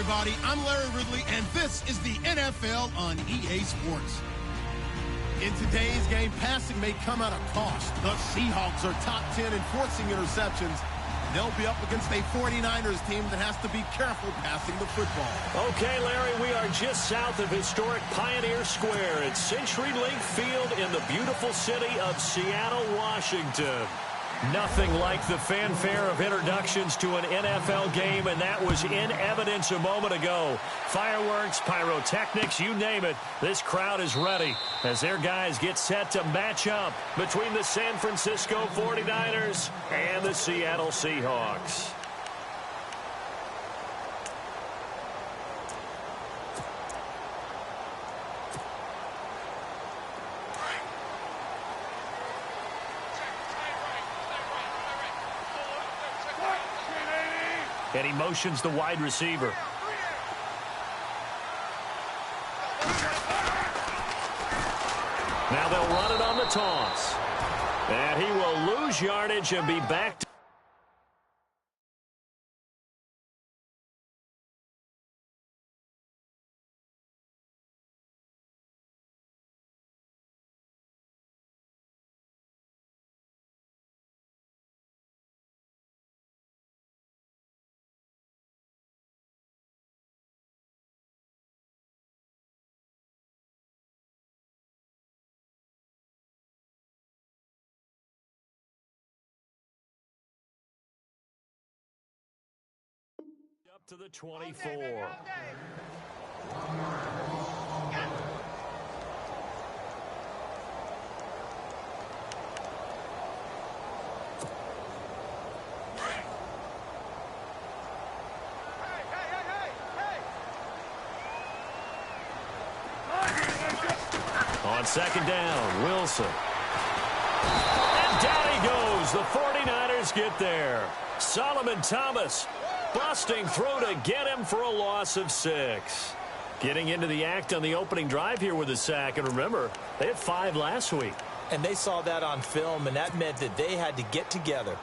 everybody. I'm Larry Ridley, and this is the NFL on EA Sports. In today's game, passing may come at a cost. The Seahawks are top 10 in forcing interceptions. They'll be up against a 49ers team that has to be careful passing the football. Okay, Larry, we are just south of historic Pioneer Square at CenturyLink Field in the beautiful city of Seattle, Washington. Nothing like the fanfare of introductions to an NFL game, and that was in evidence a moment ago. Fireworks, pyrotechnics, you name it. This crowd is ready as their guys get set to match up between the San Francisco 49ers and the Seattle Seahawks. And he motions the wide receiver. Now they'll run it on the toss. And he will lose yardage and be back to up to the 24. On second down, Wilson. And down he goes. The 49ers get there. Solomon Thomas busting through to get him for a loss of 6. Getting into the act on the opening drive here with a sack. And remember, they had 5 last week. And they saw that on film, and that meant that they had to get together.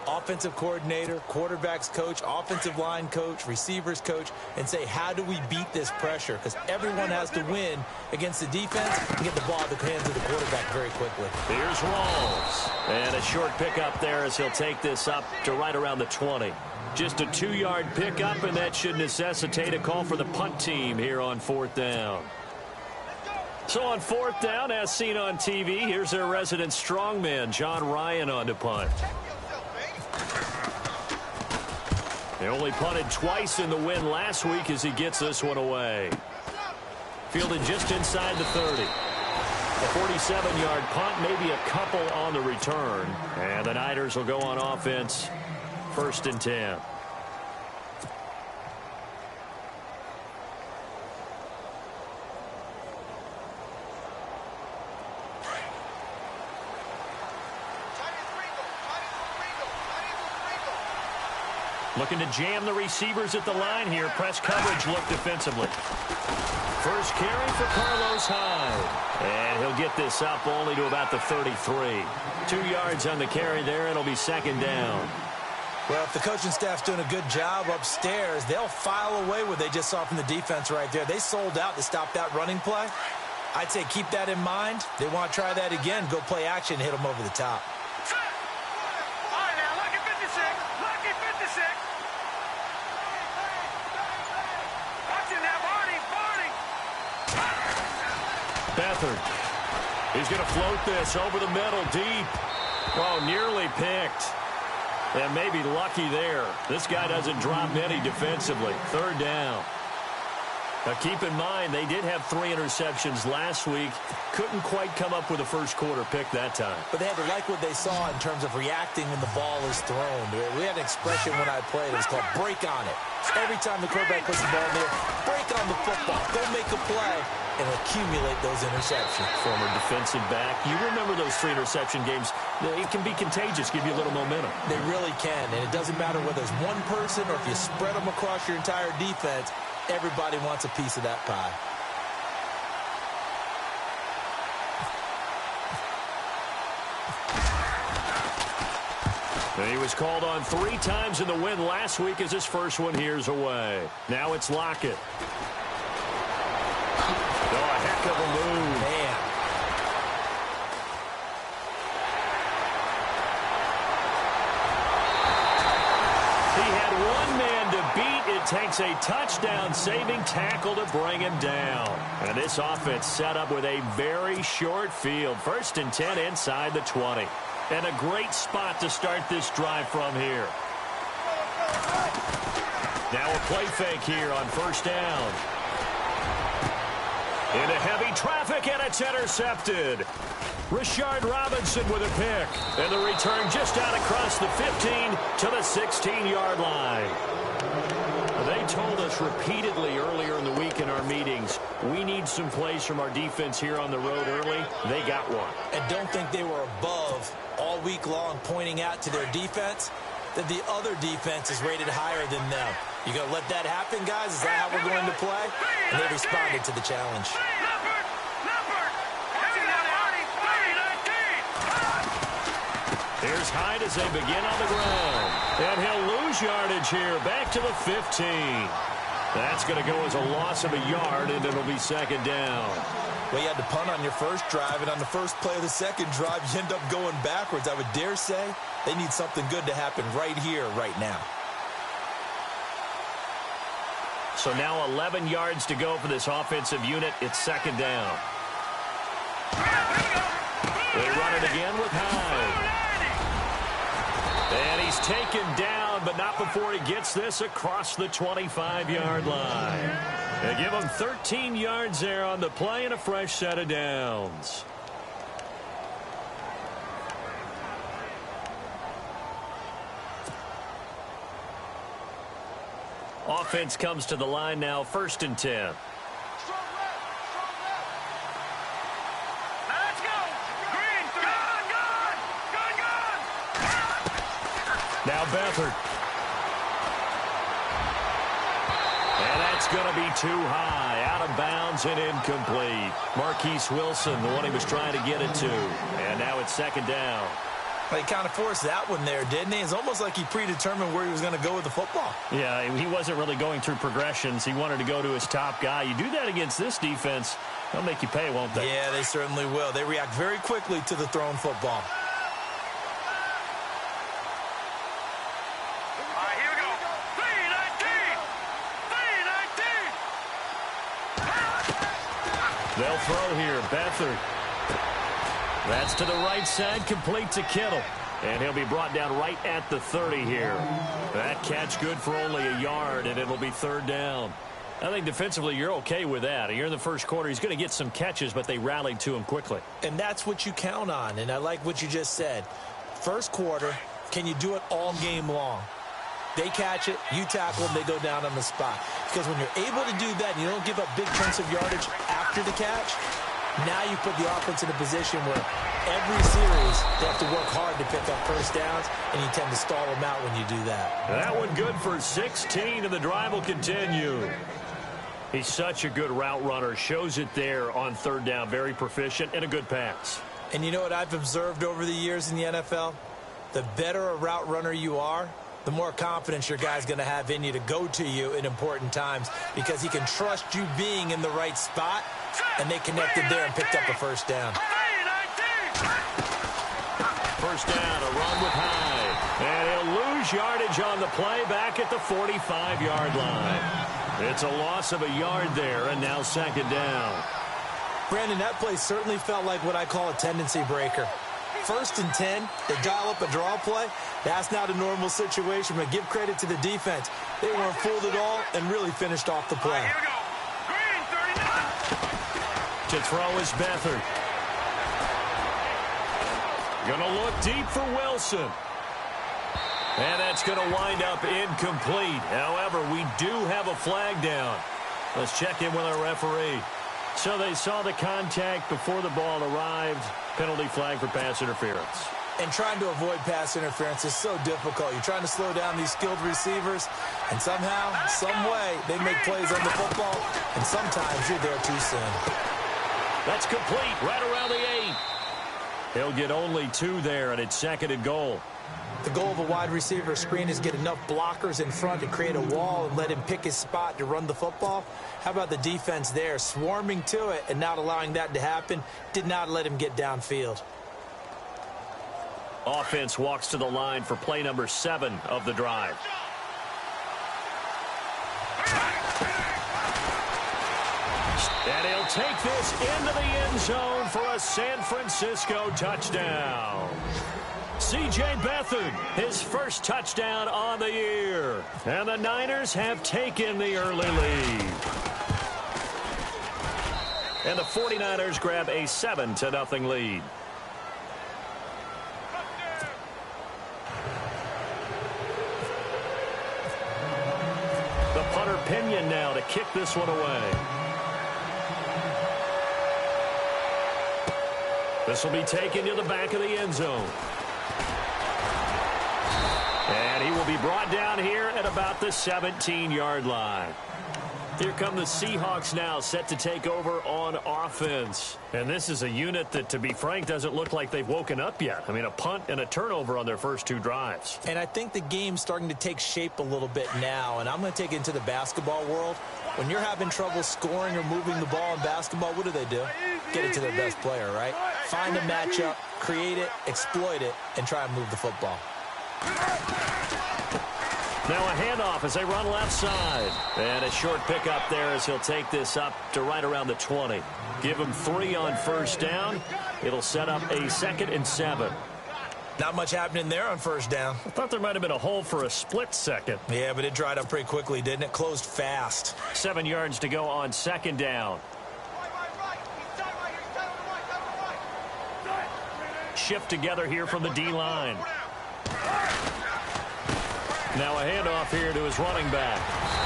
Offensive coordinator, quarterbacks coach, offensive line coach, receivers coach, and say, how do we beat this pressure? Because everyone has to win against the defense and get the ball at the hands of the quarterback very quickly. Here's Rawls. And a short pickup there as he'll take this up to right around the 20. Just a 2-yard pickup, and that should necessitate a call for the punt team here on 4th down. So on 4th down, as seen on TV, here's their resident strongman, John Ryan, on to punt. They only punted twice in the win last week as he gets this one away. Fielded just inside the 30. A 47-yard punt, maybe a couple on the return. And the Niners will go on offense, 1st and 10. Looking to jam the receivers at the line here. Press coverage look defensively. First carry for Carlos Hyde. And he'll get this up only to about the 33. 2 yards on the carry there. It'll be 2nd down. Well, if the coaching staff's doing a good job upstairs, they'll file away what they just saw from the defense right there. They sold out to stop that running play. I'd say keep that in mind. They want to try that again. Go play action, hit them over the top. Beathard. He's going to float this over the middle deep. Oh, nearly picked. And maybe lucky there. This guy doesn't drop many defensively. 3rd down. Now keep in mind, they did have 3 interceptions last week. Couldn't quite come up with a first quarter pick that time. But they had to like what they saw in terms of reacting when the ball is thrown. We had an expression when I played. It was called break on it. Every time the quarterback puts the ball in there, break on the football. Go make a play and accumulate those interceptions. Former defensive back. You remember those 3 interception games. It can be contagious, give you a little momentum. They really can, and it doesn't matter whether it's one person or if you spread them across your entire defense. Everybody wants a piece of that pie. And he was called on 3 times in the win last week as his first one here's away. Now it's Lockett. Oh, a heck of a move. Man. He had one man to beat. It takes a touchdown-saving tackle to bring him down. And this offense set up with a very short field. 1st and 10 inside the 20. And a great spot to start this drive from here. Now a play fake here on 1st down. Into heavy traffic, and it's intercepted. Rashard Robinson with a pick. And the return just out across the 15 to the 16-yard line. They told us repeatedly earlier in the week in our meetings, we need some plays from our defense here on the road early. They got one. And don't think they were above all week long pointing out to their defense that the other defense is rated higher than them. You going to let that happen, guys? Is that how we're going to play? And they responded to the challenge. Here's Hyde as they begin on the ground. And he'll lose yardage here. Back to the 15. That's going to go as a loss of a yard, and it'll be 2nd down. Well, you had to punt on your first drive, and on the first play of the second drive, you end up going backwards. I would dare say they need something good to happen right here, right now. So now 11 yards to go for this offensive unit. It's 2nd down. They run it again with Hyde. And he's taken down, but not before he gets this across the 25-yard line. They give him 13 yards there on the play and a fresh set of downs. Offense comes to the line now, 1st and 10. Now Beathard. And that's going to be too high. Out of bounds and incomplete. Marquise Wilson, the one he was trying to get it to. And now it's 2nd down. Well, he kind of forced that one there, didn't he? It's almost like he predetermined where he was going to go with the football. Yeah, he wasn't really going through progressions. He wanted to go to his top guy. You do that against this defense, they'll make you pay, won't they? Yeah, they certainly will. They react very quickly to the thrown football. They'll throw here. Beathard. That's to the right side. Complete to Kittle. And he'll be brought down right at the 30 here. That catch good for only a yard, and it'll be 3rd down. I think defensively you're okay with that. You're in the first quarter. He's going to get some catches, but they rallied to him quickly. And that's what you count on, and I like what you just said. First quarter, can you do it all game long? They catch it, you tackle them, they go down on the spot. Because when you're able to do that and you don't give up big chunks of yardage after the catch, now you put the offense in a position where every series they have to work hard to pick up first downs, and you tend to stall them out when you do that. That one good for 16, and the drive will continue. He's such a good route runner. Shows it there on 3rd down. Very proficient and a good pass. And you know what I've observed over the years in the NFL? The better a route runner you are, the more confidence your guy's going to have in you to go to you in important times, because he can trust you being in the right spot, and they connected there and picked up a first down. First down, a run with Hyde. And he'll lose yardage on the play back at the 45-yard line. It's a loss of a yard there, and now 2nd down. Brandon, that play certainly felt like what I call a tendency breaker. 1st and 10, they dial up a draw play. That's not a normal situation, but give credit to the defense. They weren't fooled at all and really finished off the play. Here we go. Green 39. To throw is Beathard. Gonna look deep for Wilson. And that's going to wind up incomplete. However, we do have a flag down. Let's check in with our referee. So they saw the contact before the ball arrived. Penalty flag for pass interference. And trying to avoid pass interference is so difficult. You're trying to slow down these skilled receivers, and somehow, some way, they make plays on the football, and sometimes you're there too soon. That's complete, right around the 8. He'll get only 2 there, and it's 2nd and goal. The goal of a wide receiver screen is get enough blockers in front to create a wall and let him pick his spot to run the football. How about the defense there, swarming to it and not allowing that to happen? Did not let him get downfield. Offense walks to the line for play number 7 of the drive. And he'll take this into the end zone for a San Francisco touchdown. C.J. Beathard, his first touchdown on the year. And the Niners have taken the early lead. And the 49ers grab a 7-0 lead. The punter Pinion now to kick this one away. This will be taken to the back of the end zone. And he will be brought down here at about the 17-yard line. Here come the Seahawks now, set to take over on offense. And this is a unit that, to be frank, doesn't look like they've woken up yet. I mean, a punt and a turnover on their first 2 drives. And I think the game's starting to take shape a little bit now. And I'm going to take it into the basketball world. When you're having trouble scoring or moving the ball in basketball, what do? Get it to their best player, right? Find a matchup, create it, exploit it, and try and move the football. Now a handoff as they run left side. And a short pickup there as he'll take this up to right around the 20. Give him 3 on first down. It'll set up a 2nd and 7. Not much happening there on first down. I thought there might have been a hole for a split second. Yeah, but it dried up pretty quickly, didn't it? Closed fast. 7 yards to go on 2nd down. Shift together here from the D-line. Now a handoff here to his running back.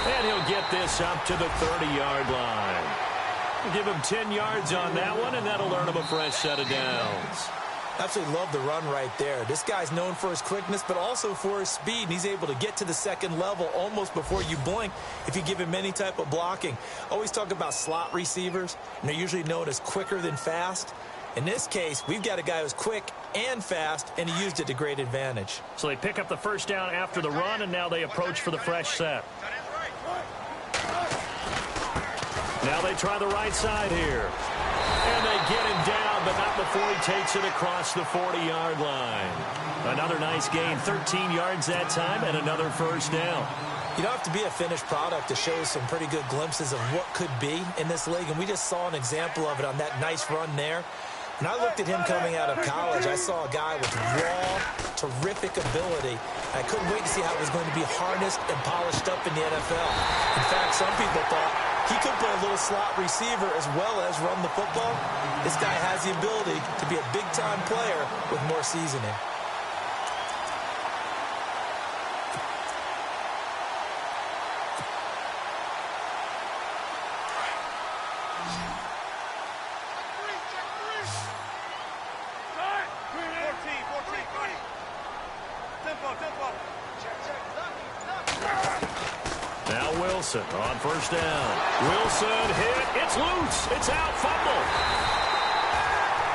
And he'll get this up to the 30-yard line. We'll give him 10 yards on that one, and that'll earn him a fresh set of downs. Absolutely love the run right there. This guy's known for his quickness, but also for his speed. And he's able to get to the 2nd level almost before you blink if you give him any type of blocking. Always talk about slot receivers, and they're usually known as quicker than fast. In this case, we've got a guy who's quick and fast, and he used it to great advantage. So they pick up the first down after the run, and now they approach for the fresh set. Now they try the right side here. And they get him down, but not before he takes it across the 40-yard line. Another nice gain, 13 yards that time, and another first down. You don't have to be a finished product to show some pretty good glimpses of what could be in this league, and we just saw an example of it on that nice run there. When I looked at him coming out of college, I saw a guy with raw, terrific ability. I couldn't wait to see how it was going to be harnessed and polished up in the NFL. In fact, some people thought he could play a little slot receiver as well as run the football. This guy has the ability to be a big-time player with more seasoning. Wilson on first down. Wilson hit. It's loose. It's out. Fumble.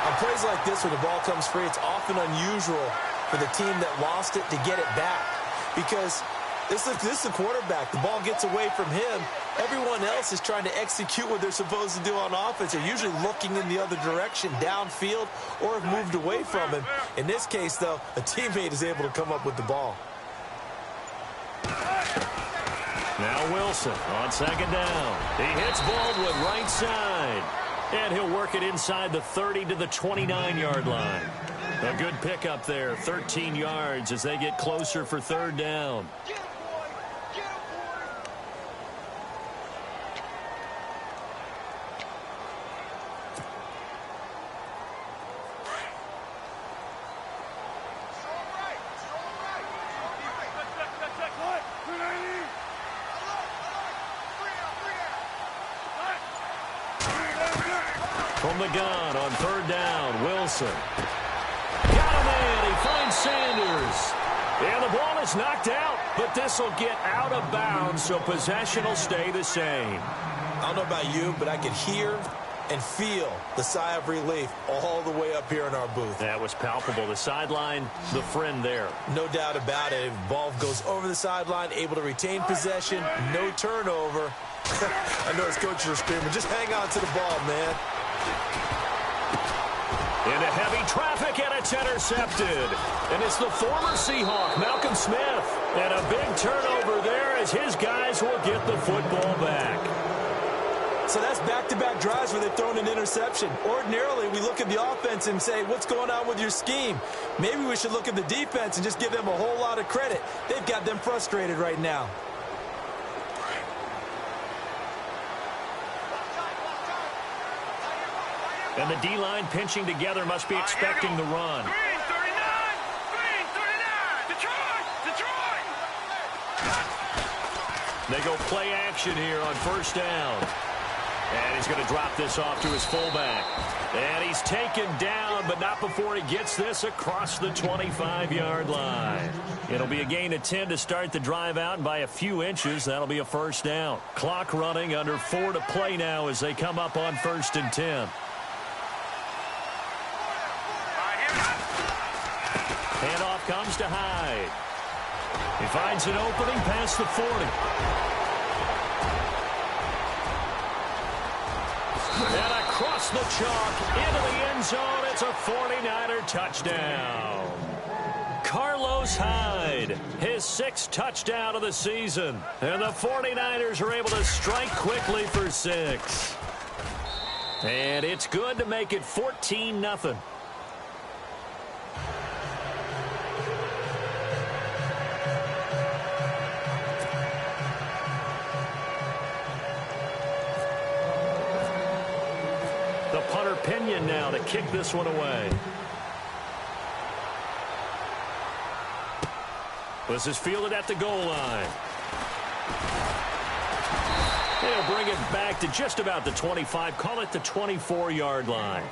On plays like this where the ball comes free, it's often unusual for the team that lost it to get it back. Because this is the quarterback. The ball gets away from him. Everyone else is trying to execute what they're supposed to do on offense. They're usually looking in the other direction, downfield, or have moved away from him. In this case, though, a teammate is able to come up with the ball. Now Wilson on second down. He hits Baldwin right side. And he'll work it inside the 30 to the 29-yard line. A good pickup there, 13 yards as they get closer for third down. From the gun on third down, Wilson. Got a man. He finds Sanders. And the ball is knocked out, but this will get out of bounds, so possession will stay the same. I don't know about you, but I could hear and feel the sigh of relief all the way up here in our booth. That was palpable. The sideline, the friend there. No doubt about it. Ball goes over the sideline, able to retain possession, no turnover. I know his coaches are screaming, just hang on to the ball, man. Into heavy traffic, and it's intercepted. And it's the former Seahawk, Malcolm Smith. And a big turnover there as his guys will get the football back. So that's back-to-back drives where they've thrown an interception. Ordinarily, we look at the offense and say, what's going on with your scheme? Maybe we should look at the defense and just give them a whole lot of credit. They've got them frustrated right now. And the D-line pinching together must be expecting the run. Green 39! Green 39! Detroit! Detroit! They go play action here on first down. And he's going to drop this off to his fullback. And he's taken down, but not before he gets this across the 25-yard line. It'll be a gain of 10 to start the drive out, and by a few inches, that'll be a first down. Clock running, under 4 to play now as they come up on 1st and 10. Handoff comes to Hyde. He finds an opening past the 40. And across the chalk, into the end zone, it's a 49er touchdown. Carlos Hyde, his 6th touchdown of the season. And the 49ers are able to strike quickly for 6. And it's good to make it 14-0. The punter Pinion now to kick this one away. This is fielded at the goal line. They'll bring it back to just about the 25. Call it the 24-yard line.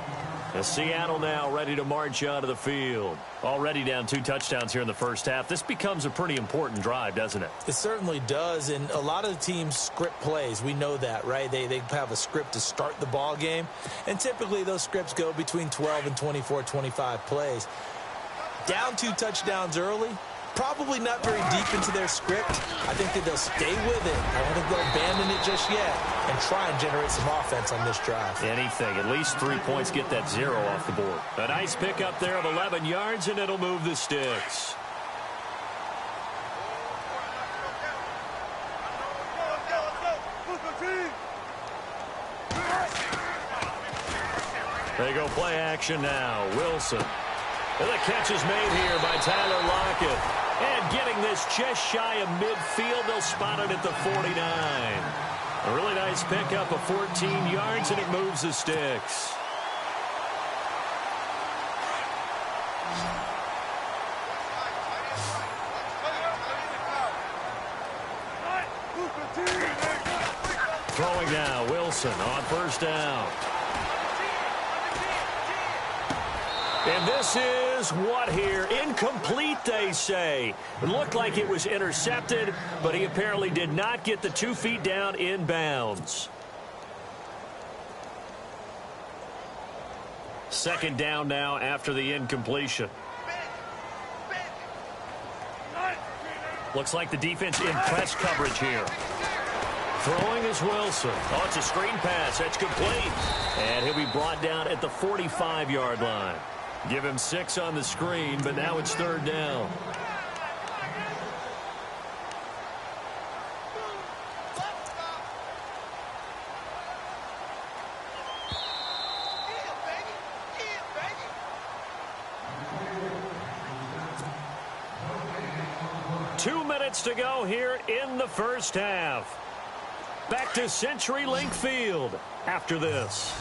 Seattle now ready to march onto the field. Already down 2 touchdowns here in the first half. This becomes a pretty important drive, doesn't it? It certainly does, and a lot of the teams script plays. We know that, right? They have a script to start the ball game, and typically those scripts go between 12 and 24, 25 plays. Down 2 touchdowns early, probably not very deep into their script. I think that they'll stay with it. I don't think they'll abandon it just yet and try and generate some offense on this drive. Anything. At least 3 points. Get that 0 off the board. A nice pickup there of 11 yards, and it'll move the sticks. They go play action now. Wilson. And the catch is made here by Tyler Lockett. And getting this just shy of midfield, they'll spot it at the 49. A really nice pickup of 14 yards, and it moves the sticks. Throwing now, Wilson on first down. And this is what here? Incomplete, they say. It looked like it was intercepted, but he apparently did not get the 2 feet down in bounds. Second down now after the incompletion. Looks like the defense in press coverage here. Throwing is Wilson. Oh, it's a screen pass. That's complete. And he'll be brought down at the 45-yard line. Give him 6 on the screen, but now it's 3rd down. Two minutes to go here in the first half. Back to CenturyLink Field after this.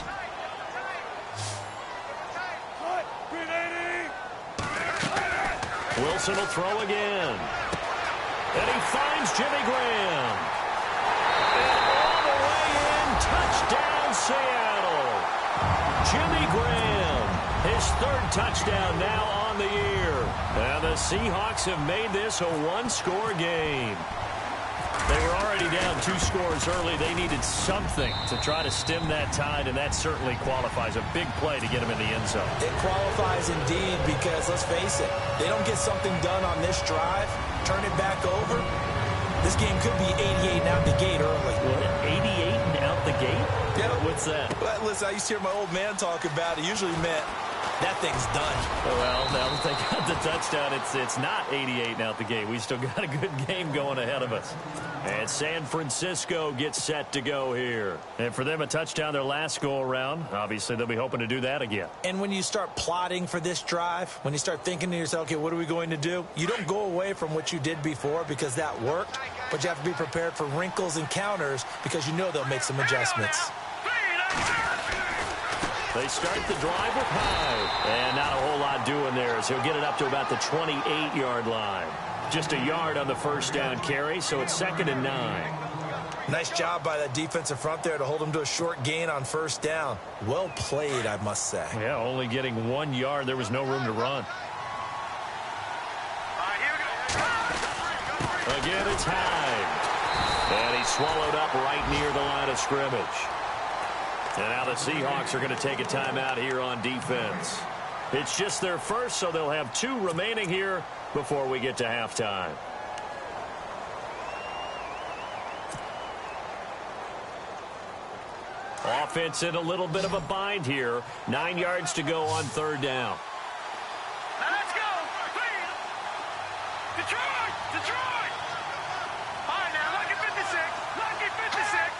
Wilson will throw again. And he finds Jimmy Graham. And all the way in, touchdown Seattle. Jimmy Graham, his 3rd touchdown now on the year. And the Seahawks have made this a 1-score game. They were already down 2 scores early. They needed something to try to stem that tide, and that certainly qualifies. A big play to get them in the end zone. It qualifies indeed because, let's face it, they don't get something done on this drive, turn it back over, this game could be 88 and out the gate early. What, 88 and out the gate? Yeah. What's that? Well, listen, I used to hear my old man talk about it. Usually meant that thing's done. Well, now that they got the touchdown, it's not 88 and out the gate. We still got a good game going ahead of us. And San Francisco gets set to go here. And for them, a touchdown their last go-around. Obviously, they'll be hoping to do that again. And when you start plotting for this drive, when you start thinking to yourself, okay, what are we going to do? You don't go away from what you did before because that worked, but you have to be prepared for wrinkles and counters because you know they'll make some adjustments. They start the drive with Hyde. And not a whole lot doing there as he'll get it up to about the 28-yard line. Just a yard on the first down carry, so it's 2nd and 9. Nice job by that defensive front there to hold them to a short gain on first down. Well played, I must say. Yeah, only getting 1 yard. There was no room to run. Again, it's Hyde. And he's swallowed up right near the line of scrimmage. And now the Seahawks are going to take a timeout here on defense. It's just their first, so they'll have 2 remaining here before we get to halftime. Offense in a little bit of a bind here. 9 yards to go on 3rd down. Now let's go. Detroit! Detroit! All right, now, lucky 56. Lucky 56.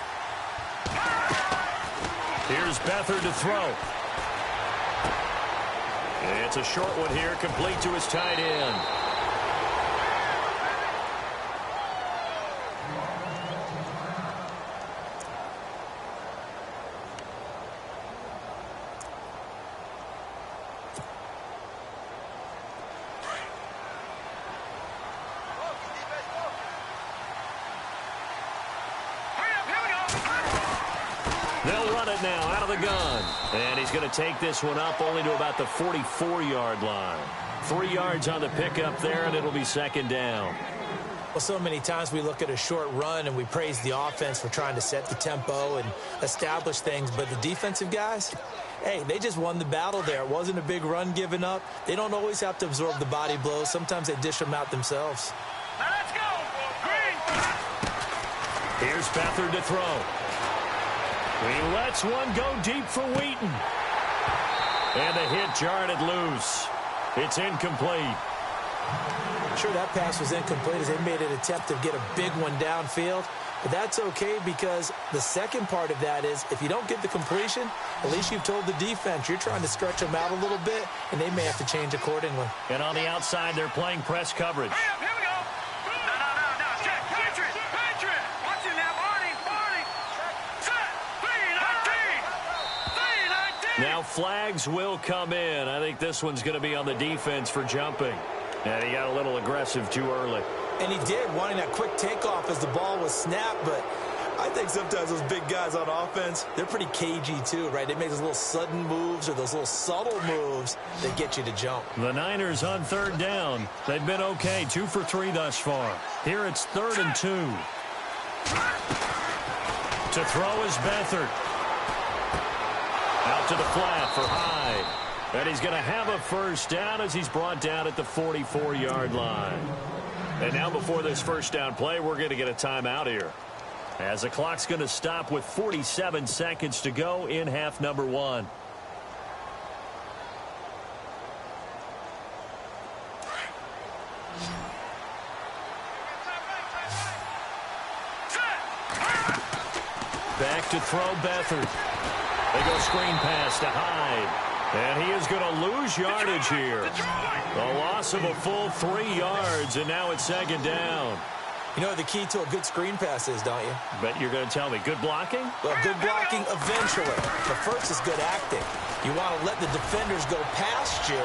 Here's Beathard to throw. It's a short one here, complete to his tight end. They'll run it now out of the gun. And he's going to take this one up only to about the 44-yard line. 3 yards on the pickup there, and it'll be 2nd down. Well, so many times we look at a short run and we praise the offense for trying to set the tempo and establish things. But the defensive guys, hey, they just won the battle there. It wasn't a big run given up. They don't always have to absorb the body blows. Sometimes they dish them out themselves. Now let's go. Green. Here's Beathard to throw. He lets one go deep for Wheaton. And the hit jarred it loose. It's incomplete. Sure, that pass was incomplete as they made an attempt to get a big one downfield. But that's okay because the second part of that is if you don't get the completion, at least you've told the defense you're trying to stretch them out a little bit, and they may have to change accordingly. And on the outside, they're playing press coverage. Hurry up, here we go. No. Check. Patriot. Watch it now, Barney. Set. 3-19. Now flags will come in. I think this one's going to be on the defense for jumping. And he got a little aggressive too early. And he did, wanting that quick takeoff as the ball was snapped. But I think sometimes those big guys on offense, they're pretty cagey too, right? They make those little sudden moves or those little subtle moves that get you to jump. The Niners on 3rd down. They've been okay, 2 for 3 thus far. Here it's 3rd and 2. To throw is Beathard. Out to the flat for Hyde. And he's going to have a first down as he's brought down at the 44-yard line. And now before this first down play, we're going to get a timeout here. As the clock's going to stop with 47 seconds to go in half number 1. Back to throw Beathard. They go screen pass to Hyde. And he is going to lose yardage here. A loss of a full 3 yards, and now it's 2nd down. You know what the key to a good screen pass is, don't you? Bet you're going to tell me. Good blocking? Well, good blocking eventually. But first is good acting. You want to let the defenders go past you,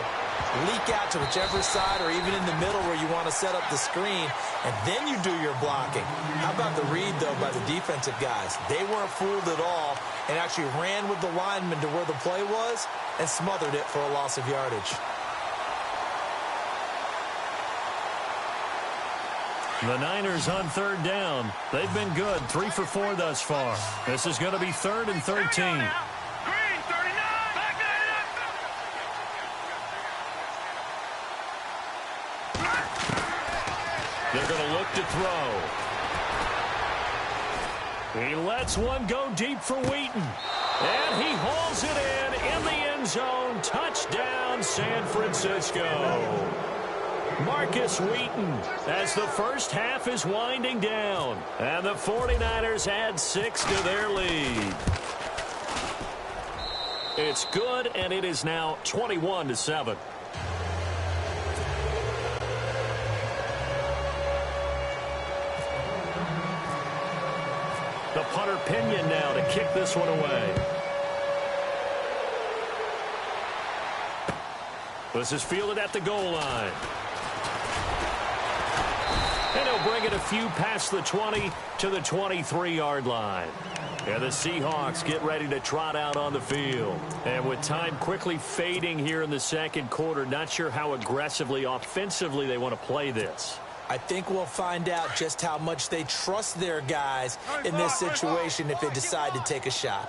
leak out to whichever side or even in the middle where you want to set up the screen, and then you do your blocking. How about the read, though, by the defensive guys? They weren't fooled at all and actually ran with the lineman to where the play was and smothered it for a loss of yardage. The Niners on third down. They've been good, 3 for 4 thus far. This is going to be 3rd and 13. Green, 39. Back They're going to look to throw. He lets one go deep for Wheaton. And he hauls it in the end zone. Touchdown, San Francisco. Marcus Wheaton as the first half is winding down. And the 49ers add 6 to their lead. It's good, and it is now 21-7. The punter Pinion now to kick this one away. This is fielded at the goal line. And he'll bring it a few past the 20 to the 23-yard line. And the Seahawks get ready to trot out on the field. And with time quickly fading here in the second quarter, not sure how aggressively, offensively they want to play this. I think we'll find out just how much they trust their guys in this situation if they decide to take a shot.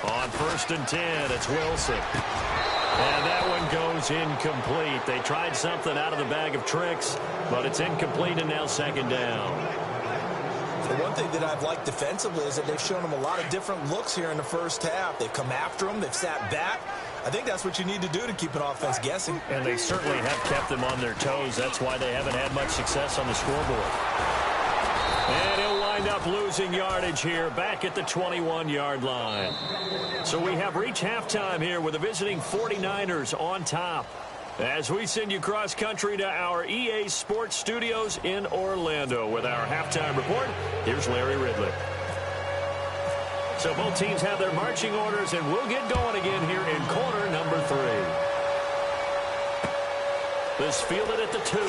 On 1st and 10, it's Wilson. And that one goes incomplete. They tried something out of the bag of tricks, but it's incomplete and now 2nd down. The one thing that I've liked defensively is that they've shown them a lot of different looks here in the first half. They've come after them. They've sat back. I think that's what you need to do to keep an offense guessing. And they certainly have kept them on their toes. That's why they haven't had much success on the scoreboard. And he'll wind up losing yardage here back at the 21-yard line. So we have reached halftime here with the visiting 49ers on top. As we send you cross-country to our EA Sports Studios in Orlando with our halftime report, here's Larry Ridley. So both teams have their marching orders, and we'll get going again here in quarter number 3. This fielded at the 2.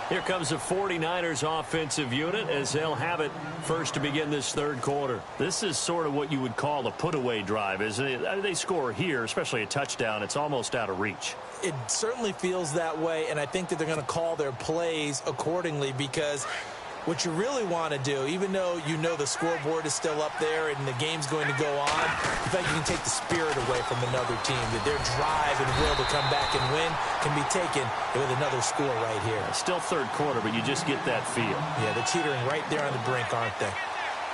Here comes the 49ers offensive unit as they'll have it first to begin this third quarter. This is sort of what you would call a put-away drive, isn't it? They score here, especially a touchdown. It's almost out of reach. It certainly feels that way, and I think that they're going to call their plays accordingly because what you really want to do, even though you know the scoreboard is still up there and the game's going to go on, in fact, you can take the spirit away from another team, that their drive and will to come back and win can be taken with another score right here. Still third quarter, but you just get that feel. Yeah, they're teetering right there on the brink, aren't they?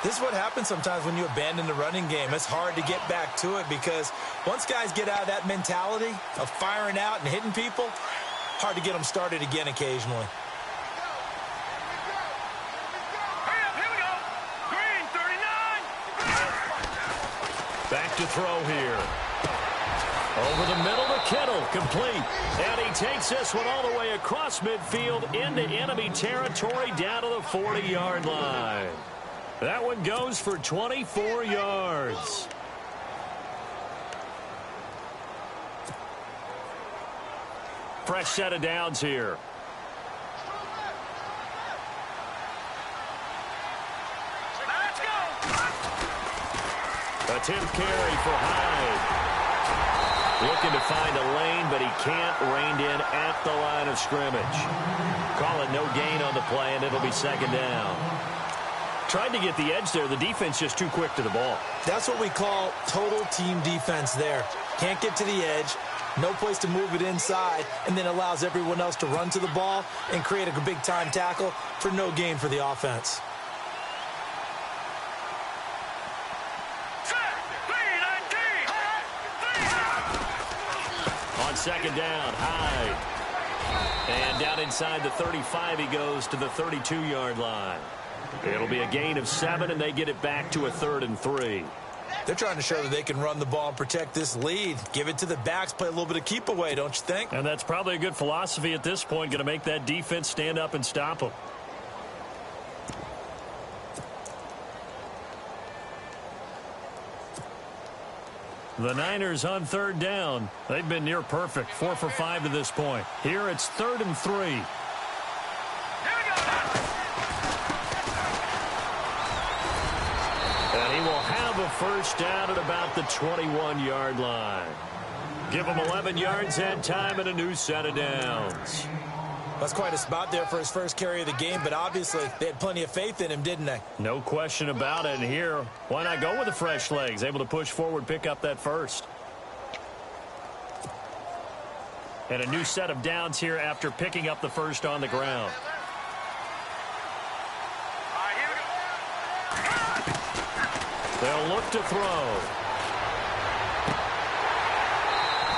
This is what happens sometimes when you abandon the running game. It's hard to get back to it because once guys get out of that mentality of firing out and hitting people, hard to get them started again occasionally. Back to throw here. Over the middle to Kittle, complete. And he takes this one all the way across midfield into enemy territory down to the 40-yard line. That one goes for 24 yards. Fresh set of downs here. Let's go. Attempt carry for Hyde. Looking to find a lane, but he can't rein in at the line of scrimmage. Call it no gain on the play, and it'll be 2nd down. Tried to get the edge there. The defense just too quick to the ball. That's what we call total team defense there. Can't get to the edge, no place to move it inside, and then allows everyone else to run to the ball and create a big-time tackle for no gain for the offense. On 2nd down, Hyde. And down inside the 35, he goes to the 32-yard line. It'll be a gain of 7, and they get it back to a 3rd and 3. They're trying to show that they can run the ball and protect this lead. Give it to the backs, play a little bit of keep away, don't you think? And that's probably a good philosophy at this point, going to make that defense stand up and stop them. The Niners on 3rd down. They've been near perfect, 4 for 5 to this point. Here it's 3rd and 3. Here we go now. And he will have a a first down at about the 21-yard line. Give them 11 yards that time and a new set of downs. That's quite a spot there for his first carry of the game, but obviously they had plenty of faith in him, didn't they? No question about it. And here, why not go with the fresh legs? Able to push forward, pick up that first. And a new set of downs here after picking up the first on the ground. They'll look to throw.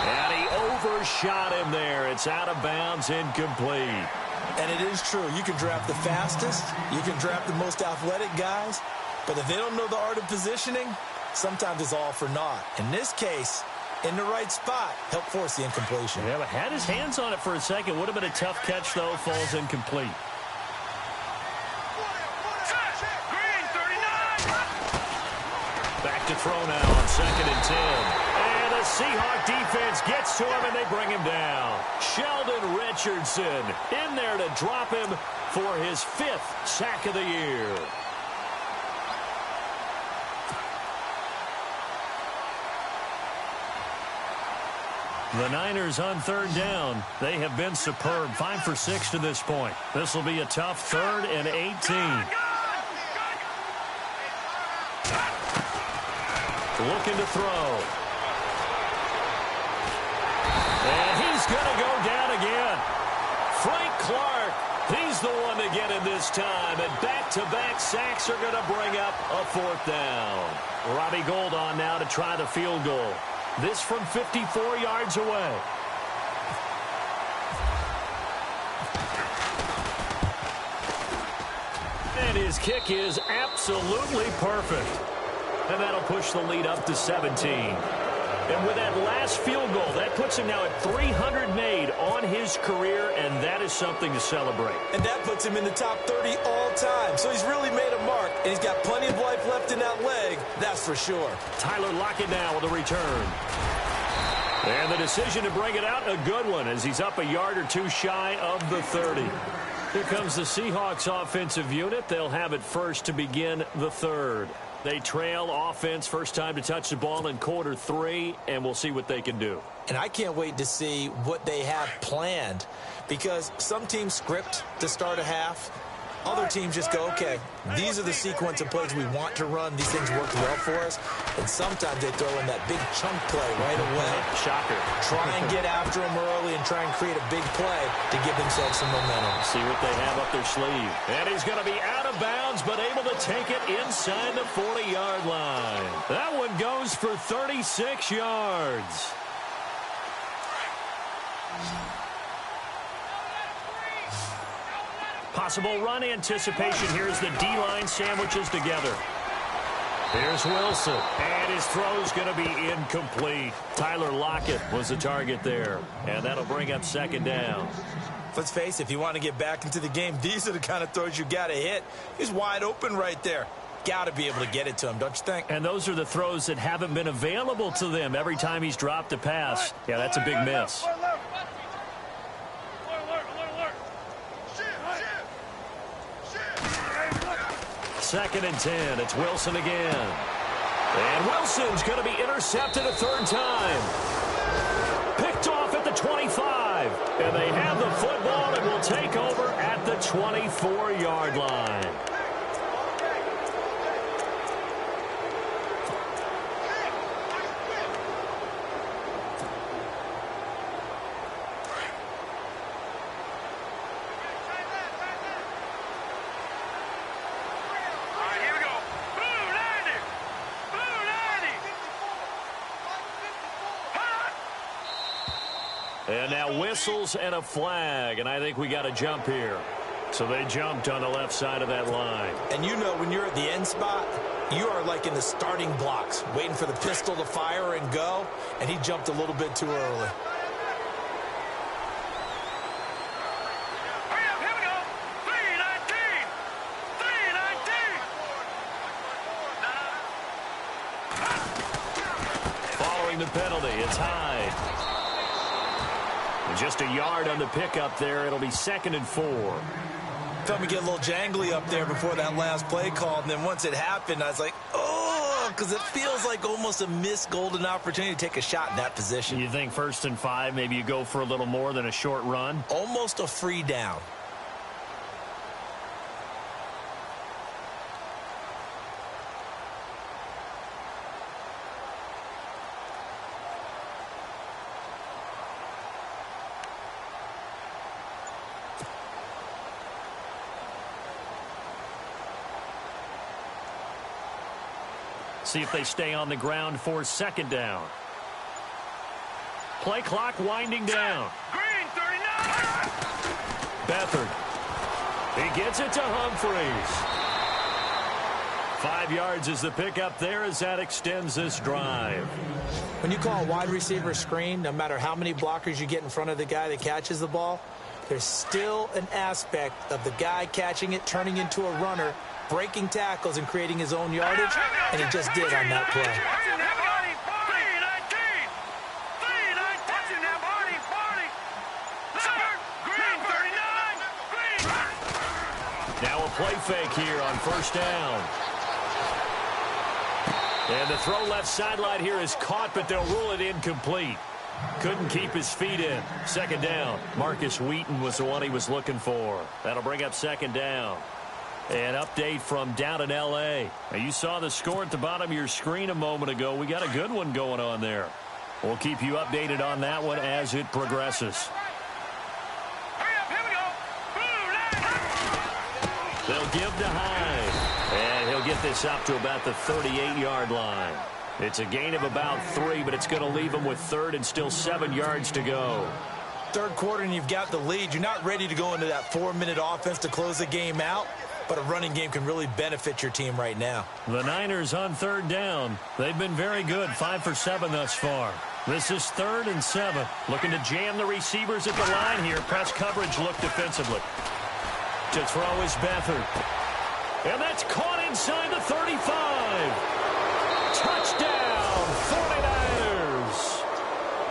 And he overshot him there. It's out of bounds, incomplete. And it is true. You can draft the fastest. You can draft the most athletic guys. But if they don't know the art of positioning, sometimes it's all for naught. In this case, in the right spot, helped force the incompletion. Yeah, but had his hands on it for a second. Would have been a tough catch, though. Falls incomplete. Back to throw now on 2nd and 10. And the Seahawk defense gets to him, and they bring him down. Sheldon Richardson in there to drop him for his 5th sack of the year. The Niners on 3rd down. They have been superb. 5 for 6 to this point. This will be a tough 3rd and 18. Looking to throw. And he's going to go down again. Frank Clark, he's the one to get him this time. And back-to-back sacks are going to bring up a 4th down. Robbie Gould on now to try the field goal. This from 54 yards away. And his kick is absolutely perfect. And that'll push the lead up to 17. And with that last field goal, that puts him now at 300 made on his career, and that is something to celebrate. And that puts him in the top 30 all time. So he's really made a mark, and he's got plenty of life left in that leg, that's for sure. Tyler Lockett now with a return. And the decision to bring it out, a good one, as he's up a yard or two shy of the 30. Here comes the Seahawks offensive unit. They'll have it first to begin the 3rd. They trail offense, first time to touch the ball in quarter 3, and we'll see what they can do. And I can't wait to see what they have planned, because some teams script to start a half. Other teams just go, okay, these are the sequence of plays we want to run. These things work well for us. And sometimes they throw in that big chunk play right away. Shocker. Try and get after them early and try and create a big play to give themselves some momentum. See what they have up their sleeve. And he's going to be out of bounds, but able to take it inside the 40-yard line. That one goes for 36 yards. Possible run anticipation here as the D-line sandwiches together. Here's Wilson, and his throw's going to be incomplete. Tyler Lockett was the target there, and that'll bring up 2nd down. Let's face it, if you want to get back into the game, these are the kind of throws you got to hit. He's wide open right there. Got to be able to get it to him, don't you think? And those are the throws that haven't been available to them every time he's dropped a pass. Yeah, that's a big miss. 2nd and 10. It's Wilson again. And Wilson's going to be intercepted a 3rd time. Picked off at the 25. And they have the football and will take over at the 24-yard line. And now whistles and a flag, and I think we got a jump here. So they jumped on the left side of that line. And you know when you're at the end spot, you are like in the starting blocks, waiting for the pistol to fire and go, and he jumped a little bit too early. Here we go. 319. 319. Following the penalty, it's Hyde. Just a yard on the pickup there. It'll be 2nd and 4. Felt me get a little jangly up there before that last play called, and then once it happened, I was like, oh, because it feels like almost a missed golden opportunity to take a shot in that position. You think 1st and 5, maybe you go for a little more than a short run? Almost a free down. See if they stay on the ground for 2nd down. Play clock winding down. Green, 39. Beathard. He gets it to Humphreys. 5 yards is the pickup there as that extends this drive. When you call a wide receiver screen, no matter how many blockers you get in front of the guy that catches the ball, there's still an aspect of the guy catching it, turning into a runner, breaking tackles and creating his own yardage, and he just did on that play. Now a play fake here on 1st down. And the throw left sideline here is caught, but they'll rule it incomplete. Couldn't keep his feet in. 2nd down. Marcus Wheaton was the one he was looking for. That'll bring up 2nd down. An update from down in L.A. Now, you saw the score at the bottom of your screen a moment ago. We got a good one going on there. We'll keep you updated on that one as it progresses. They'll give to Hyde. And he'll get this up to about the 38-yard line. It's a gain of about 3, but it's going to leave him with 3rd and still 7 yards to go. 3rd quarter and you've got the lead. You're not ready to go into that 4-minute offense to close the game out. But a running game can really benefit your team right now. The Niners on 3rd down. They've been very good, 5 for 7 thus far. This is 3rd and 7. Looking to jam the receivers at the line here. Press coverage look defensively. To throw is Beathard. And that's caught inside the 35. Touchdown, 49ers.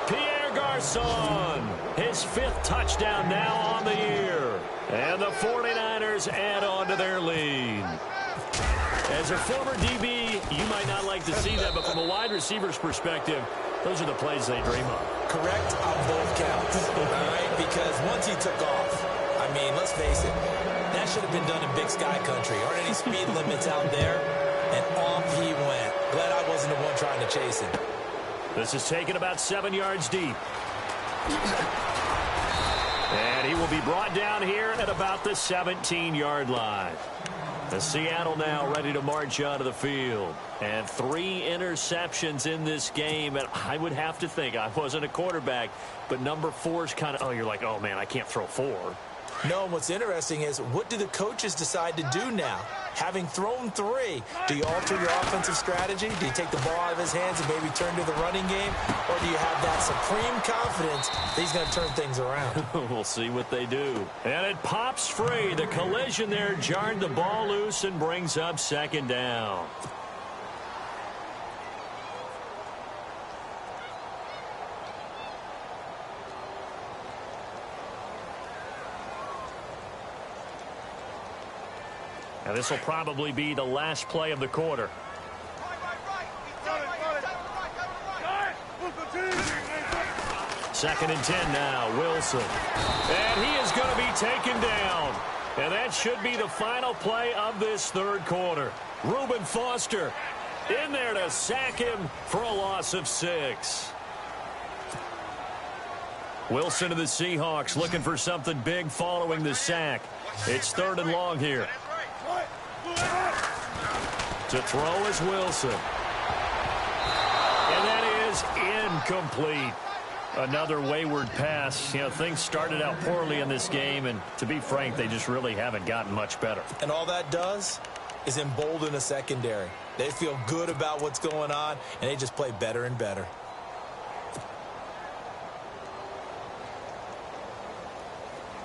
Pierre Garçon, his 5th touchdown now on the year. And the 49ers add on to their lead. As a former DB, you might not like to see that, but from a wide receiver's perspective, those are the plays they dream of. Correct on both counts, all right? Because once he took off, I mean, let's face it, that should have been done in Big Sky Country. Aren't any speed limits out there? And off he went. Glad I wasn't the one trying to chase him. This is taken about 7 yards deep. And he will be brought down here at about the 17-yard line. The Seattle now ready to march onto the field. And 3 interceptions in this game. And I would have to think, I wasn't a quarterback, but number 4 is kind of, oh, you're like, oh, man, I can't throw 4. No, what's interesting is, what do the coaches decide to do now? Having thrown 3, do you alter your offensive strategy? Do you take the ball out of his hands and maybe turn to the running game? Or do you have that supreme confidence that he's going to turn things around? We'll see what they do. And it pops free. The collision there jarred the ball loose and brings up 2nd down. And this will probably be the last play of the quarter. 2nd and 10 now, Wilson. And he is going to be taken down. And that should be the final play of this 3rd quarter. Reuben Foster in there to sack him for a loss of 6. Wilson of the Seahawks looking for something big following the sack. It's 3rd and long here. To throw is Wilson. And that is incomplete. Another wayward pass. You know, things started out poorly in this game, and to be frank, they just really haven't gotten much better. And all that does is embolden a secondary. They feel good about what's going on, and they just play better and better.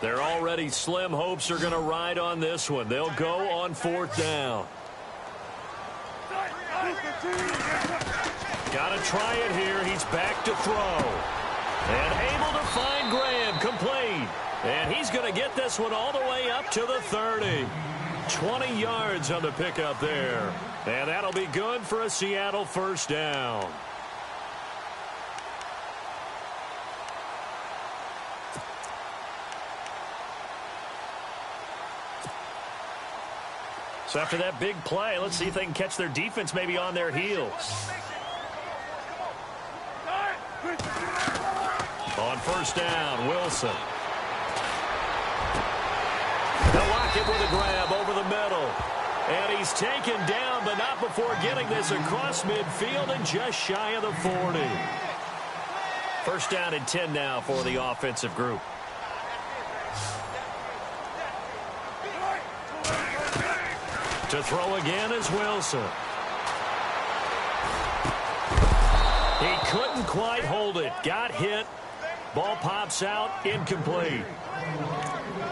Their already slim hopes are going to ride on this one. They'll go on 4th down. Got to try it here. He's back to throw. And able to find Graham, complete. And he's going to get this one all the way up to the 30. 20 yards on the pickup there. And that'll be good for a Seattle first down. So after that big play, let's see if they can catch their defense maybe on their heels. On first down, Wilson. They'll lock it with a grab over the middle. And he's taken down, but not before getting this across midfield and just shy of the 40. First down and 10 now for the offensive group. To throw again is Wilson. He couldn't quite hold it. Got hit. Ball pops out, incomplete.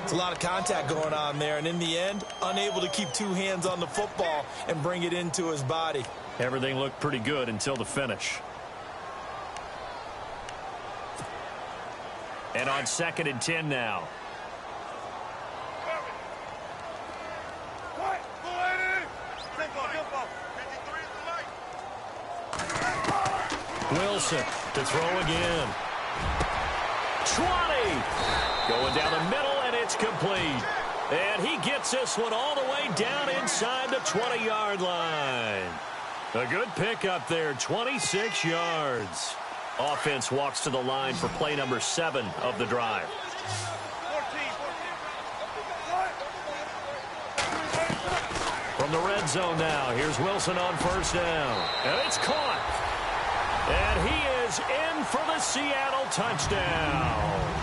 It's a lot of contact going on there, and in the end, unable to keep two hands on the football and bring it into his body. Everything looked pretty good until the finish. And on 2nd and 10 now. Wilson to throw again. 20. Going down the middle, and it's complete. And he gets this one all the way down inside the 20-yard line. A good pickup there, 26 yards. Offense walks to the line for play number 7 of the drive. From the red zone now, here's Wilson on first down. And it's caught. And he is in for the Seattle touchdown.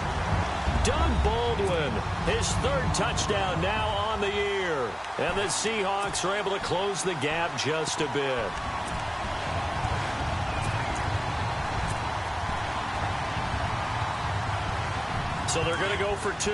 Doug Baldwin, his 3rd touchdown now on the year. And the Seahawks are able to close the gap just a bit. So they're going to go for 2.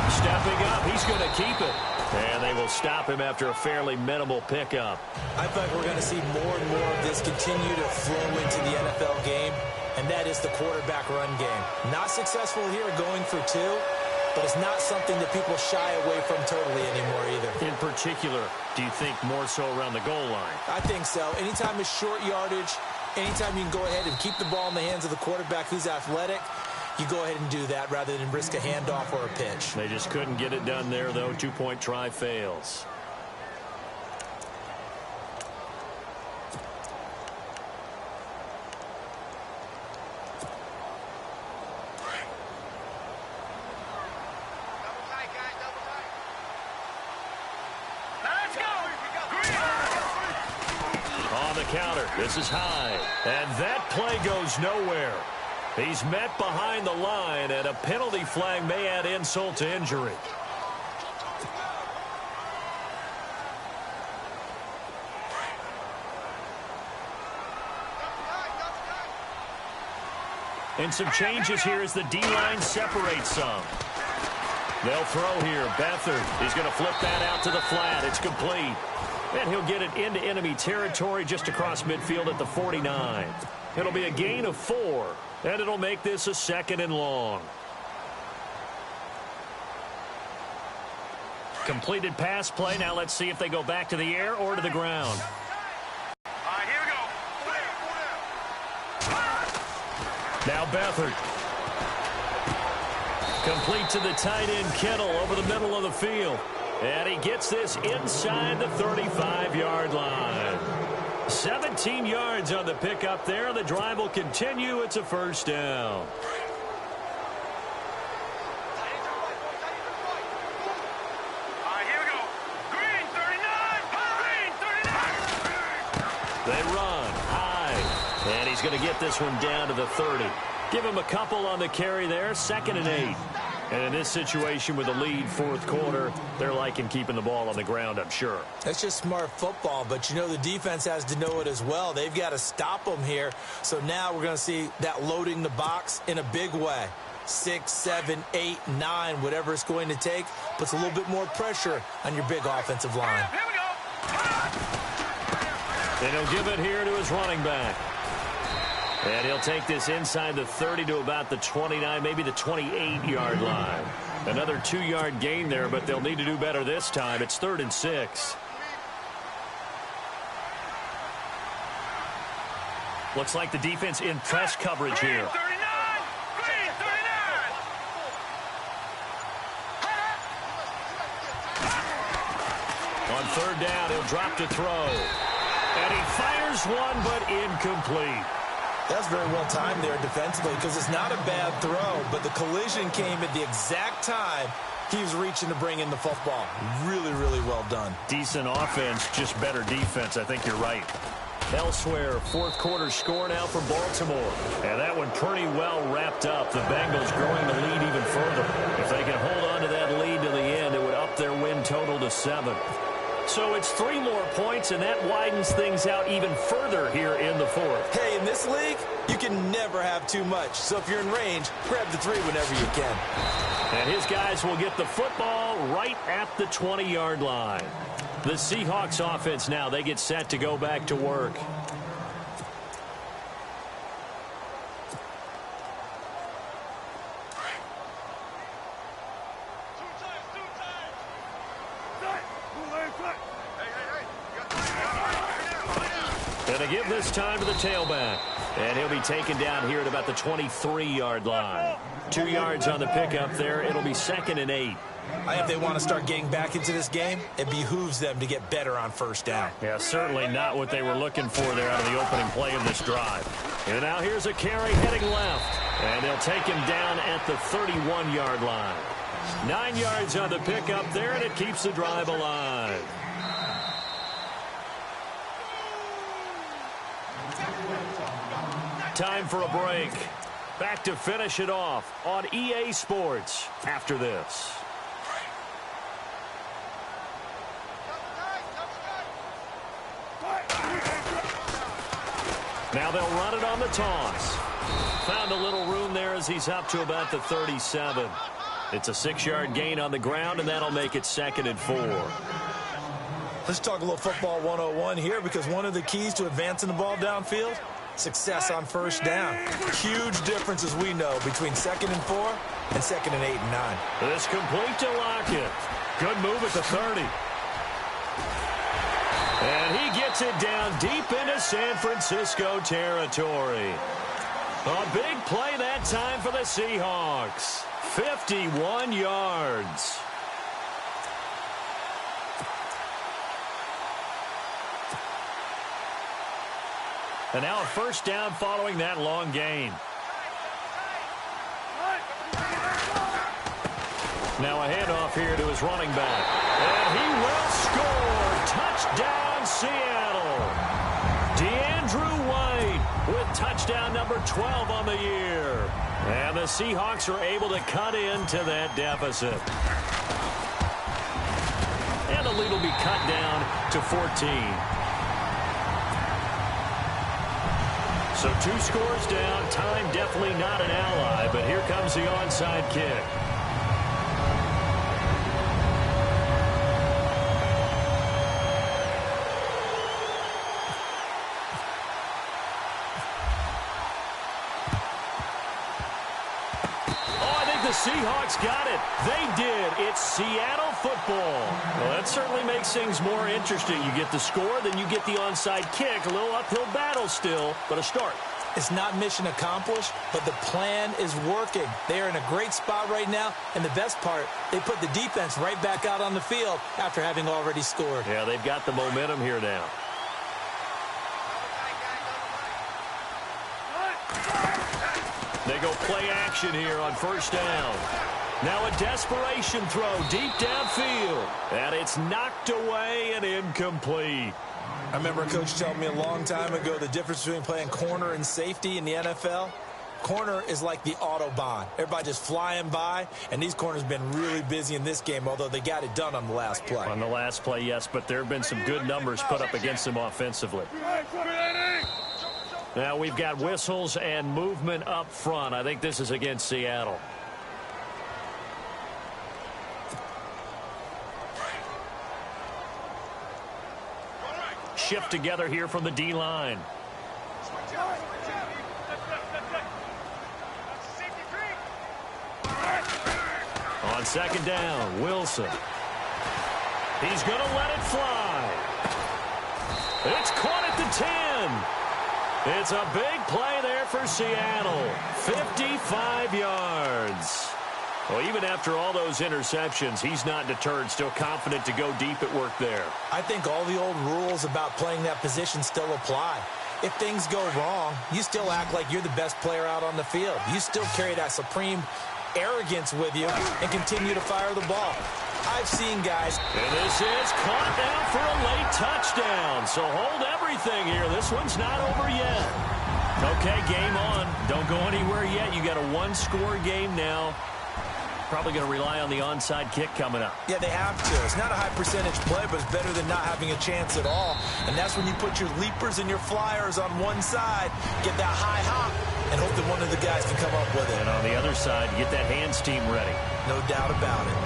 Stepping up, he's going to keep it. And they will stop him after a fairly minimal pickup. I think we're going to see more and more of this continue to flow into the NFL game, and that is the quarterback run game. Not successful here going for 2, but it's not something that people shy away from totally anymore either. In particular, do you think more so around the goal line? I think so. Anytime it's short yardage, anytime you can go ahead and keep the ball in the hands of the quarterback who's athletic, you go ahead and do that rather than risk a handoff or a pitch. They just couldn't get it done there, though. 2-point try fails. On the counter, this is high. And that play goes nowhere. He's met behind the line, and a penalty flag may add insult to injury. And some changes here as the D-line separates some. They'll throw here. Beathard, he's going to flip that out to the flat. It's complete. And he'll get it into enemy territory just across midfield at the 49. It'll be a gain of 4. And it'll make this a 2nd and long. Completed pass play. Now let's see if they go back to the air or to the ground. All right, here we go. Now Beathard. Complete to the tight end Kittle over the middle of the field. And he gets this inside the 35-yard line. 17 yards on the pickup there. The drive will continue. It's a first down. All right, here we go. Green 39. Green 39. They run high. And he's going to get this one down to the 30. Give him a couple on the carry there. 2nd and 8. And in this situation with the lead 4th quarter, they're liking keeping the ball on the ground, I'm sure. That's just smart football, but you know the defense has to know it as well. They've got to stop them here. So now we're going to see that loading the box in a big way. 6, 7, 8, 9, whatever it's going to take, puts a little bit more pressure on your big offensive line. Here we go. And he'll give it here to his running back. And he'll take this inside the 30 to about the 29, maybe the 28-yard line. Another 2-yard gain there, but they'll need to do better this time. It's 3rd and 6. Looks like the defense in press coverage here. On 3rd down, he'll drop to throw. And he fires one, but incomplete. That's very well timed there defensively because it's not a bad throw, but the collision came at the exact time he was reaching to bring in the football. Really, really well done. Decent offense, just better defense. I think you're right. Elsewhere, 4th quarter score now for Baltimore. And that one pretty well wrapped up. The Bengals growing the lead even further. If they can hold on to that lead to the end, it would up their win total to 7. So it's 3 more points, and that widens things out even further here in the 4th. Hey, in this league, you can never have too much. So if you're in range, grab the 3 whenever you can. And his guys will get the football right at the 20-yard line. The Seahawks offense now, they get set to go back to work. And they give this time to the tailback. And he'll be taken down here at about the 23-yard line. 2 yards on the pickup there. It'll be 2nd and 8. I think if they want to start getting back into this game, it behooves them to get better on 1st down. Yeah, certainly not what they were looking for there out of the opening play of this drive. And now here's a carry heading left. And they'll take him down at the 31-yard line. 9 yards on the pickup there, and it keeps the drive alive. Time for a break. Back to finish it off on EA Sports after this. Now they'll run it on the toss. Found a little room there as he's up to about the 37. It's a 6-yard gain on the ground, and that'll make it 2nd and 4. Let's talk a little football 101 here, because one of the keys to advancing the ball downfield, success on 1st down. Huge difference, as we know, between 2nd and 4 and 2nd and 8 and 9. This complete to Lockett. Good move at the 30. And he gets it down deep into San Francisco territory. A big play that time for the Seahawks. 51 yards. And now a 1st down following that long gain. Now a handoff here to his running back. And he will score. Touchdown, Seattle. DeAndrew White with touchdown number 12 on the year. And the Seahawks are able to cut into that deficit. And the lead will be cut down to 14. So 2 scores down. Time definitely not an ally, but here comes the onside kick. Seahawks got it. They did. It's Seattle football. Well, that certainly makes things more interesting. You get the score, then you get the onside kick. A little uphill battle still, but a start. It's not mission accomplished, but the plan is working. They are in a great spot right now, and the best part, they put the defense right back out on the field after having already scored. Yeah, they've got the momentum here now. They go play action here on 1st down. Now a desperation throw deep downfield. And it's knocked away and incomplete. I remember a coach telling me a long time ago the difference between playing corner and safety in the NFL. Corner is like the Autobahn. Everybody just flying by, and these corners have been really busy in this game, although they got it done on the last play. On the last play, yes, but there have been some good numbers put up against them offensively. Now we've got whistles and movement up front. I think this is against Seattle. Shift together here from the D-line. On second down, Wilson. He's going to let it fly. It's caught at the 10. It's a big play there for Seattle. 55 yards. Well, even after all those interceptions, he's not deterred, still confident to go deep at work there. I think all the old rules about playing that position still apply. If things go wrong, you still act like you're the best player out on the field. You still carry that supreme arrogance with you and continue to fire the ball. I've seen guys. And this is caught now for a late touchdown. So hold everything here. This one's not over yet. Okay, game on. Don't go anywhere yet. You got a one-score game now. Probably going to rely on the onside kick coming up. Yeah, they have to. It's not a high percentage play, but it's better than not having a chance at all. And that's when you put your leapers and your flyers on one side, get that high hop, and hope that one of the guys can come up with it. And on the other side, get that hands team ready. No doubt about it.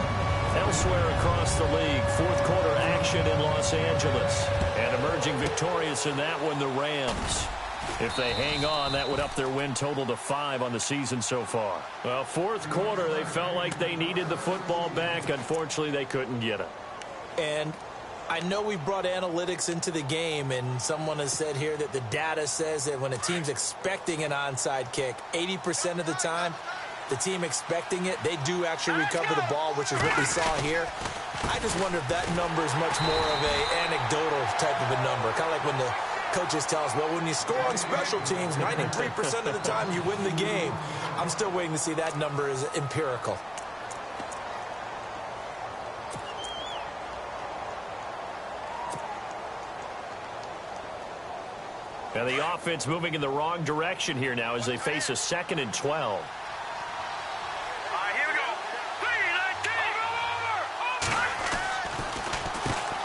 Elsewhere across the league, fourth quarter action in Los Angeles. And emerging victorious in that one, the Rams. If they hang on, that would up their win total to 5 on the season so far. Well, fourth quarter, they felt like they needed the football back. Unfortunately, they couldn't get it. And I know we brought analytics into the game, and someone has said here that the data says that when a team's expecting an onside kick, 80% of the time, the team expecting it, they do actually recover the ball, which is what we saw here. I just wonder if that number is much more of an anecdotal type of a number, kind of like when the coaches tell us, well, when you score on special teams, 93% of the time you win the game. I'm still waiting to see that number is empirical. And the offense moving in the wrong direction here now as they face a 2nd and 12.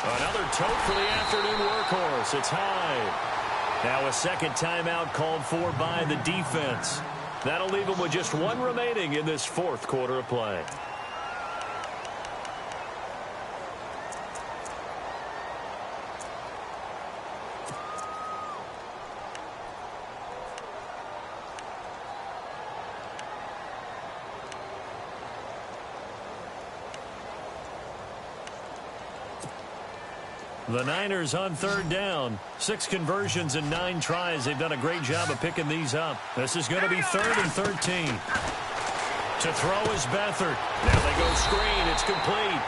Another tote for the afternoon workhorse. It's high. Now a second timeout called for by the defense. That'll leave them with just one remaining in this fourth quarter of play. The Niners on third down. 6 conversions and 9 tries. They've done a great job of picking these up. This is going to be 3rd and 13. To throw is Beathard. Now they go screen. It's complete.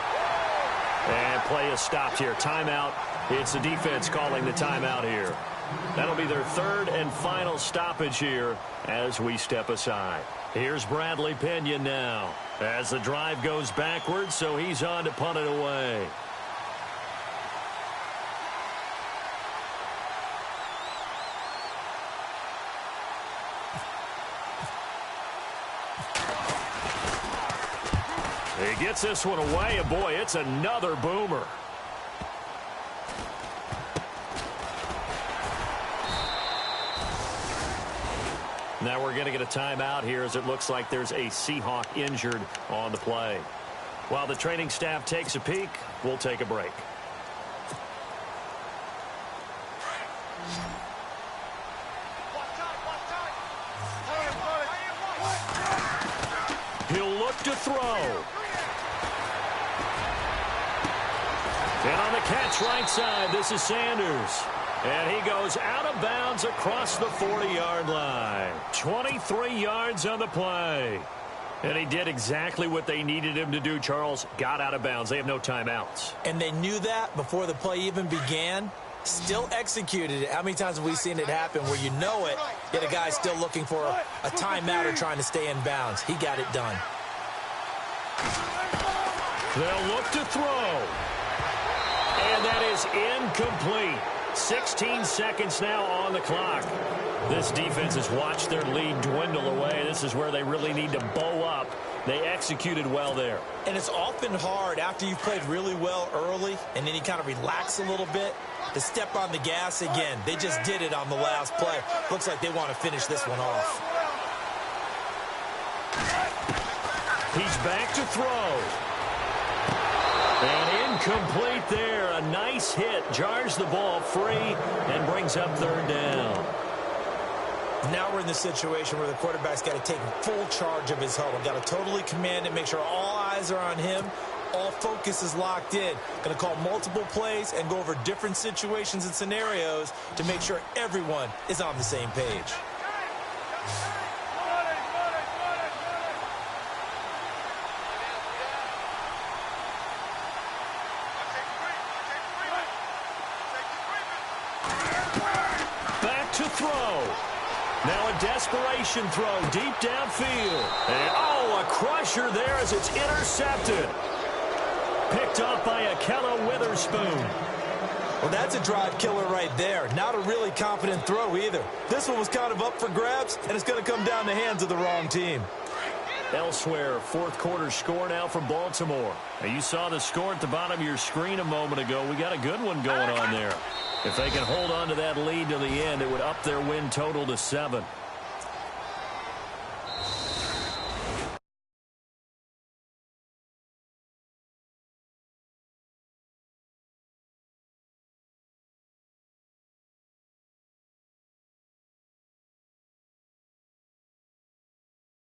And play is stopped here. Timeout. It's the defense calling the timeout here. That'll be their 3rd and final stoppage here as we step aside. Here's Bradley Pinion now as the drive goes backwards, so he's on to punt it away. He gets this one away, and boy, it's another boomer. Now we're going to get a timeout here as it looks like there's a Seahawk injured on the play. While the training staff takes a peek, we'll take a break. He'll look to throw. And on the catch right side, this is Sanders. And he goes out of bounds across the 40-yard line. 23 yards on the play. And he did exactly what they needed him to do, Charles. Got out of bounds. They have no timeouts. And they knew that before the play even began. Still executed it. How many times have we seen it happen where you know it, yet a guy's still looking for a timeout or trying to stay in bounds? He got it done. They'll look to throw. And that is incomplete. 16 seconds now on the clock. This defense has watched their lead dwindle away. This is where they really need to bow up. They executed well there. And it's often hard after you've played really well early and then you kind of relax a little bit to step on the gas again. They just did it on the last play. Looks like they want to finish this one off. He's back to throw. And incomplete there. A nice hit. Jars the ball free and brings up 3rd down. Now we're in the situation where the quarterback's got to take full charge of his huddle. Got to totally command it, make sure all eyes are on him. All focus is locked in. Going to call multiple plays and go over different situations and scenarios to make sure everyone is on the same page. Back to throw. Now a desperation throw deep downfield. And, oh, a crusher there as it's intercepted. Picked up by Akella Witherspoon. Well, that's a drive killer right there. Not a really confident throw either. This one was kind of up for grabs, and it's going to come down the hands of the wrong team. Elsewhere, fourth quarter score now from Baltimore. Now, you saw the score at the bottom of your screen a moment ago. We got a good one going on there. If they can hold on to that lead to the end, it would up their win total to 7.